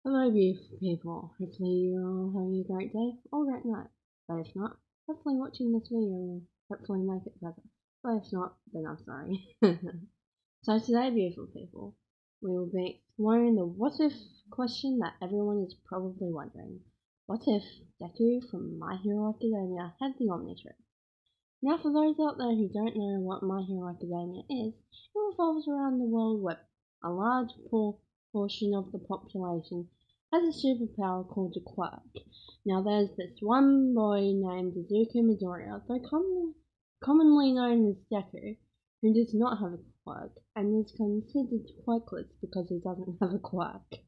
Hello, beautiful people. Hopefully you're all having a great day or great night. But if not, hopefully watching this video will hopefully make it better. But if not, then I'm sorry. So today, beautiful people, we will be exploring the what if question that everyone is probably wondering. What if Deku from My Hero Academia had the Omnitrix? Now, for those out there who don't know what My Hero Academia is, it revolves around the world where a large portion of the population has a superpower called a quirk. Now, there's this one boy named Izuku Midoriya, though commonly known as Deku, who does not have a quirk and is considered quirkless because he doesn't have a quirk.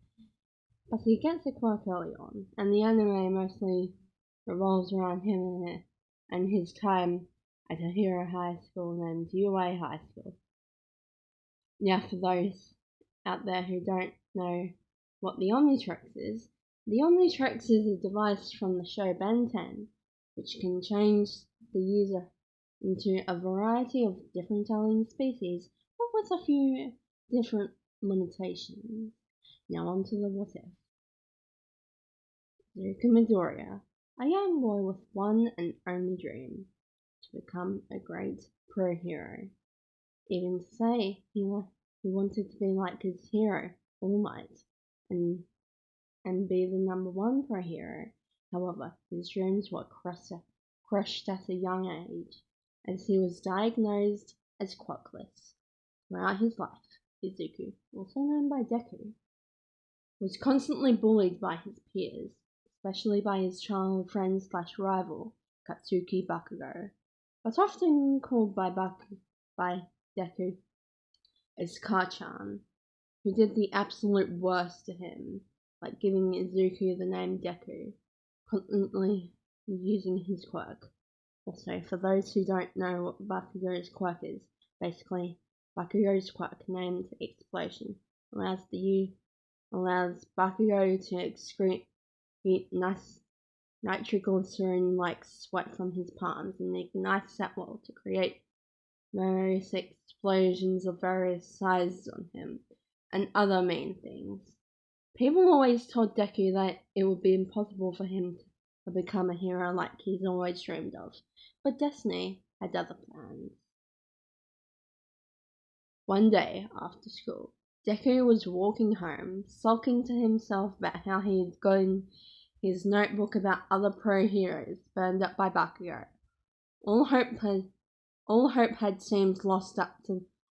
But he gets a quirk early on, and the anime mostly revolves around him and his time at a hero high school named UA High School. Now, for those out there who don't know what the Omnitrix is a device from the show Ben 10, which can change the user into a variety of different alien species, but with a few different limitations. Now on to the what if. Izuku Midoriya, a young boy with one and only dream, to become a great pro hero. Even to say he wanted to be like his hero, All Might, and be the #1 pro hero. However, his dreams were crushed at a young age, as he was diagnosed as quirkless. Throughout his life, Izuku, also known by Deku, was constantly bullied by his peers, especially by his childhood friend / rival, Katsuki Bakugo, but often called by Deku as Kachan, who did the absolute worst to him, like giving Izuku the name Deku, constantly using his quirk. Also, for those who don't know what Bakugo's quirk is, basically, Bakugo's quirk, named Explosion, allows Bakugo to excrete nitroglycerin-like sweat from his palms and ignites that wall to create various explosions of various sizes on him, and other mean things. People always told Deku that it would be impossible for him to become a hero like he's always dreamed of, but destiny had other plans. One day, after school, Deku was walking home, sulking to himself about how he had gotten his notebook about other pro heroes burned up by Bakugo. All hope had seemed lost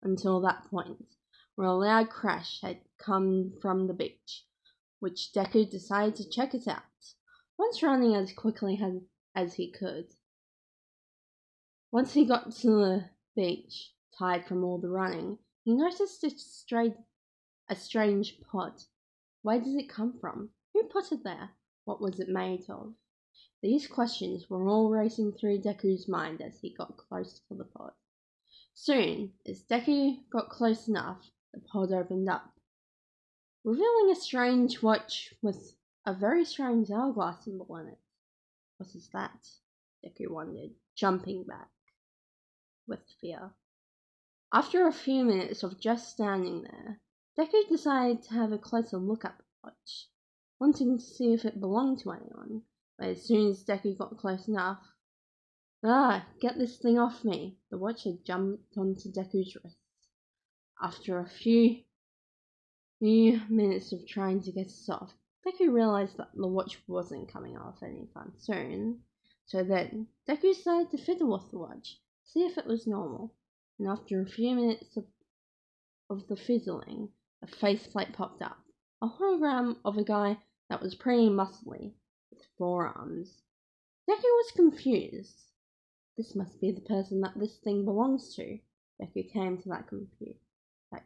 until that point, where a loud crash had come from the beach, which Deku decided to check it out, once running as quickly as he could. Once he got to the beach, tired from all the running, he noticed a strange pot. Where did it come from? Who put it there? What was it made of? These questions were all racing through Deku's mind as he got close to the pod. Soon, as Deku got close enough, the pod opened up, revealing a strange watch with a very strange hourglass symbol in it. What is that? Deku wondered, jumping back with fear. After a few minutes of just standing there, Deku decided to have a closer look at the watch, wanting to see if it belonged to anyone, but as soon as Deku got close enough, get this thing off me! The watch had jumped onto Deku's wrist. After a few minutes of trying to get it off, Deku realized that the watch wasn't coming off anytime soon. So then, Deku decided to fiddle with the watch, see if it was normal. And after a few minutes of the fiddling, a faceplate popped up, a hologram of a guy that was pretty muscly, with 4 arms. Deku was confused. This must be the person that this thing belongs to. Deku came to that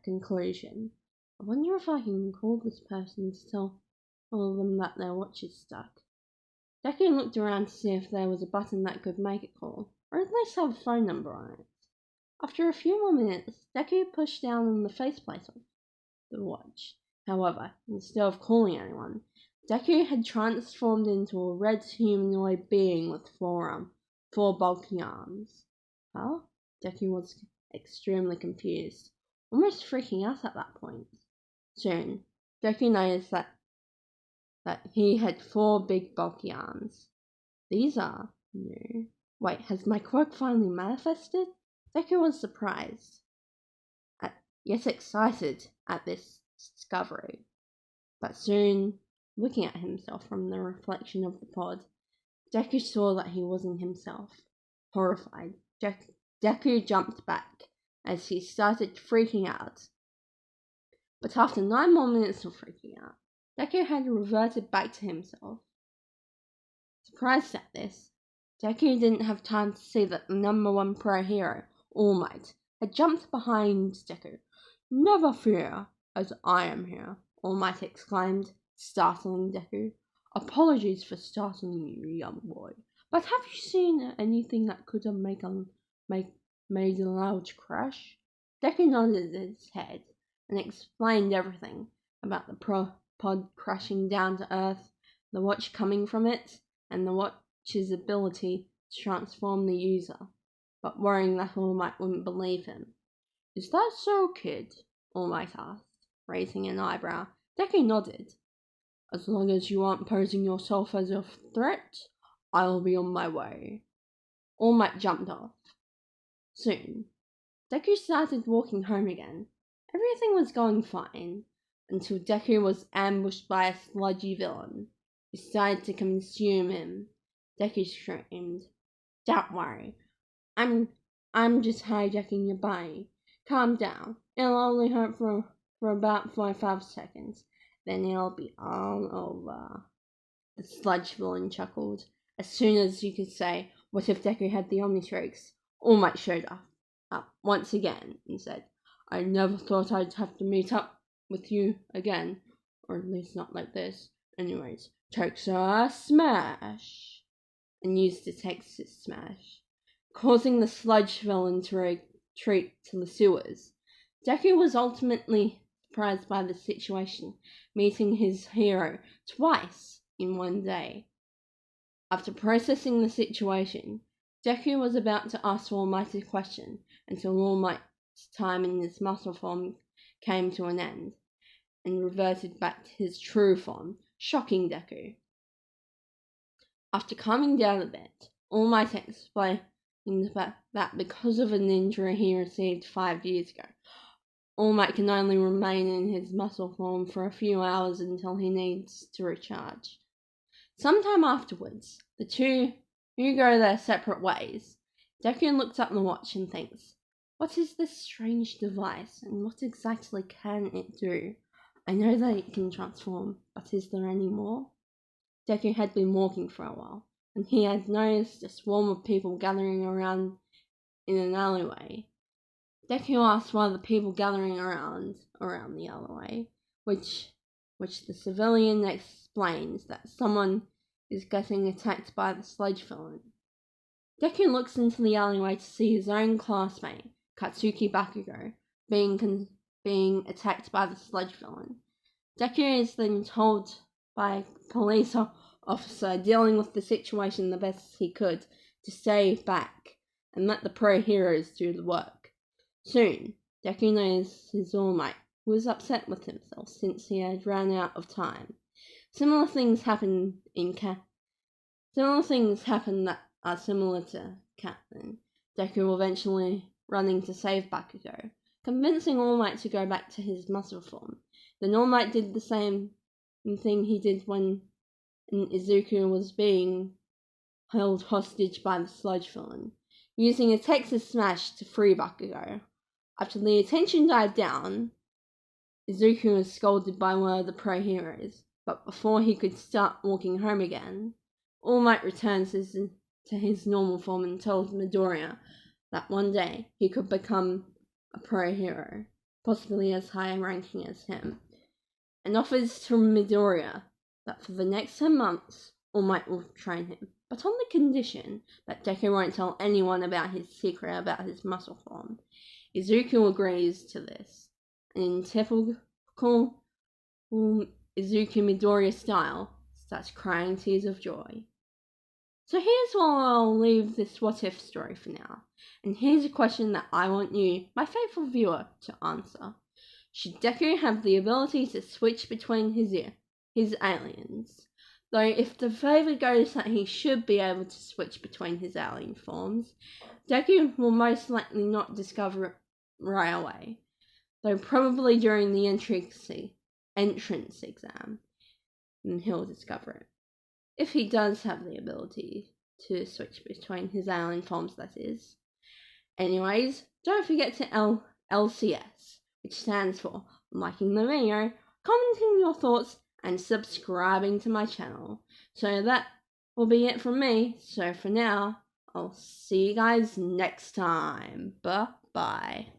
conclusion. I wonder if I can call this person to tell them that their watch is stuck. Deku looked around to see if there was a button that could make it call, or at least have a phone number on it. After a few more minutes, Deku pushed down on the faceplate of the watch. However, instead of calling anyone, Deku had transformed into a red humanoid being with 4 bulky arms. Huh? Deku was extremely confused, almost freaking out at that point. Soon, Deku noticed that that he had 4 big bulky arms. These are new. Wait, has my quirk finally manifested? Deku was surprised, yet excited at this discovery. But soon, looking at himself from the reflection of the pod, Deku saw that he wasn't himself. Horrified, Deku jumped back as he started freaking out. But after 9 more minutes of freaking out, Deku had reverted back to himself. Surprised at this, Deku didn't have time to see that the number 1 pro hero, All Might, had jumped behind Deku. "Never fear, as I am here," All Might exclaimed, startling Deku. "Apologies for startling you, young boy, but have you seen anything that could have made a loud crash?" Deku nodded his head and explained everything about the pod crashing down to Earth, the watch coming from it, and the watch's ability to transform the user, but worrying that All Might wouldn't believe him. "Is that so, kid?" All Might asked, raising an eyebrow. Deku nodded. "As long as you aren't posing yourself as a threat, I'll be on my way." All Might jumped off. Soon, Deku started walking home again. Everything was going fine, until Deku was ambushed by a sludgy villain who started to consume him. Deku screamed, "Don't worry, I'm just hijacking your body. Calm down. It'll only hurt for about 45 seconds. Then it'll be all over." The sludge villain chuckled. As soon as you could say, "What if Deku had the Omnitrix?" All Might showed up once again and said, "I never thought I'd have to meet up with you again, or at least not like this. Anyways, Texas Smash!" and used the Texas Smash, causing the sludge villain to retreat to the sewers. Deku was ultimately surprised by the situation, meeting his hero twice in one day. After processing the situation, Deku was about to ask All Might a question until All Might's time in his muscle form came to an end, and reverted back to his true form, shocking Deku. After calming down a bit, All Might explained that because of an injury he received 5 years ago, All Might can only remain in his muscle form for a few hours until he needs to recharge. Sometime afterwards, the two go their separate ways. Deku looks up the watch and thinks, "What is this strange device, and what exactly can it do? I know that it can transform, but is there any more?" Deku had been walking for a while, and he had noticed a swarm of people gathering around in an alleyway. Deku asked why the people gathering around the alleyway, which the civilian explains that someone is getting attacked by the sludge villain. Deku looks into the alleyway to see his own classmate, Katsuki Bakugo, being attacked by the sludge villain. Deku is then told by a police officer dealing with the situation the best he could to stay back and let the pro heroes do the work. Soon, Deku notices All Might, who was upset with himself since he had ran out of time. Similar things happen that are similar to canon. Deku eventually running to save Bakugo, convincing All Might to go back to his muscle form. Then All Might did the same thing he did when Izuku was being held hostage by the sludge villain, using a Texas Smash to free Bakugo. After the attention died down, Izuku was scolded by one of the pro heroes, but before he could start walking home again, All Might returns to his normal form and tells Midoriya that one day he could become a pro hero, possibly as high ranking as him, and offers to Midoriya that for the next 10 months, All Might will train him, but on the condition that Deku won't tell anyone about his secret about his muscle form. Izuku agrees to this, and in typical Izuku Midoriya style, starts crying tears of joy. So here's where I'll leave this what if story for now, and here's a question that I want you, my faithful viewer, to answer. Should Deku have the ability to switch between his his aliens. Though if the favour goes that he should be able to switch between his alien forms, Deku will most likely not discover it right away, though probably during the entrance exam, and he'll discover it. If he does have the ability to switch between his alien forms, that is. Anyways, don't forget to LCS, which stands for liking the video, commenting your thoughts, and subscribing to my channel. So that will be it from me. So for now, I'll see you guys next time. Bye-bye.